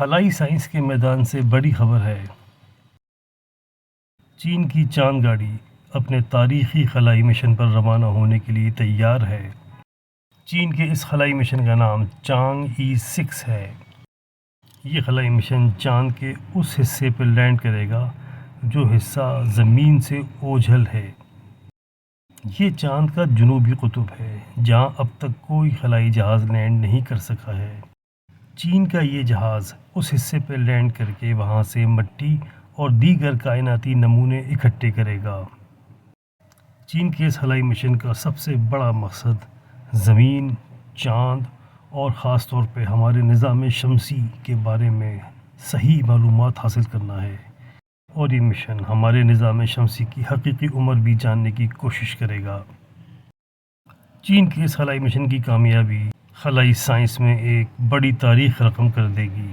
خلائی سائنس کے میدان سے بڑی خبر ہے۔ چین کی چاند گاڑی اپنے تاریخی خلائی مشن پر روانہ ہونے کے لیے تیار ہے۔ چین کے اس خلائی مشن کا نام چانگ ای 6 ہے۔ یہ خلائی مشن چاند کے اس حصے پر لینڈ کرے گا جو حصہ زمین سے اوجھل ہے۔ یہ چاند کا جنوبی قطب ہے جہاں اب تک کوئی خلائی جہاز لینڈ نہیں کر سکا ہے۔ چین کا یہ جہاز اس حصے پر لینڈ کر کے وہاں سے مٹی اور دیگر کائناتی نمونے اکٹھے کرے گا۔ چین کے اس خلائی مشن کا سب سے بڑا مقصد زمین، چاند اور خاص طور پہ ہمارے نظام شمسی کے بارے میں صحیح معلومات حاصل کرنا ہے، اور یہ مشن ہمارے نظام شمسی کی حقیقی عمر بھی جاننے کی کوشش کرے گا۔ چین کے اس خلائی مشن کی کامیابی خلائی سائنس میں ایک بڑی تاریخ رقم کر دے گی۔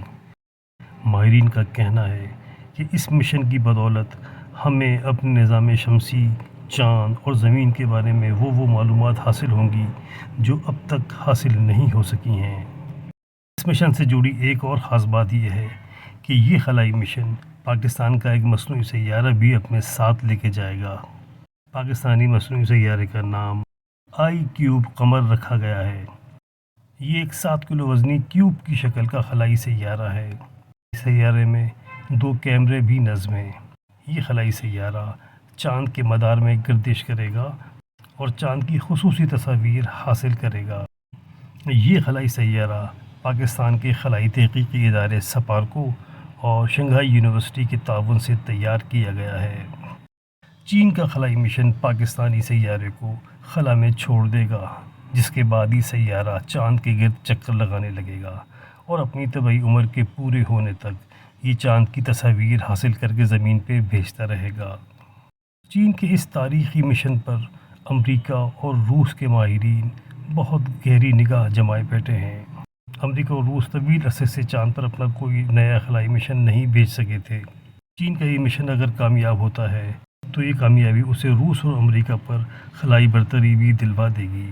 ماہرین کا کہنا ہے کہ اس مشن کی بدولت ہمیں اپنے نظام شمسی، چاند اور زمین کے بارے میں وہ معلومات حاصل ہوں گی جو اب تک حاصل نہیں ہو سکی ہیں۔ اس مشن سے جڑی ایک اور خاص بات یہ ہے کہ یہ خلائی مشن پاکستان کا ایک مصنوعی سیارہ بھی اپنے ساتھ لے کے جائے گا۔ پاکستانی مصنوعی سیارے کا نام آئی کیوب قمر رکھا گیا ہے۔ یہ ایک 7 کلو وزنی کیوب کی شکل کا خلائی سیارہ ہے۔ اس سیارے میں 2 کیمرے بھی نصب ہیں۔ یہ خلائی سیارہ چاند کے مدار میں گردش کرے گا اور چاند کی خصوصی تصاویر حاصل کرے گا۔ یہ خلائی سیارہ پاکستان کے خلائی تحقیقی ادارے سپارکو اور شنگھائی یونیورسٹی کے تعاون سے تیار کیا گیا ہے۔ چین کا خلائی مشن پاکستانی سیارے کو خلا میں چھوڑ دے گا، جس کے بعد یہ سیارہ چاند کے گرد چکر لگانے لگے گا اور اپنی طبعی عمر کے پورے ہونے تک یہ چاند کی تصاویر حاصل کر کے زمین پہ بھیجتا رہے گا۔ چین کے اس تاریخی مشن پر امریکہ اور روس کے ماہرین بہت گہری نگاہ جمائے بیٹھے ہیں۔ امریکہ اور روس طویل عرصے سے چاند پر اپنا کوئی نیا خلائی مشن نہیں بھیج سکے تھے۔ چین کا یہ مشن اگر کامیاب ہوتا ہے تو یہ کامیابی اسے روس اور امریکہ پر خلائی برتری بھی دلوا دے گی۔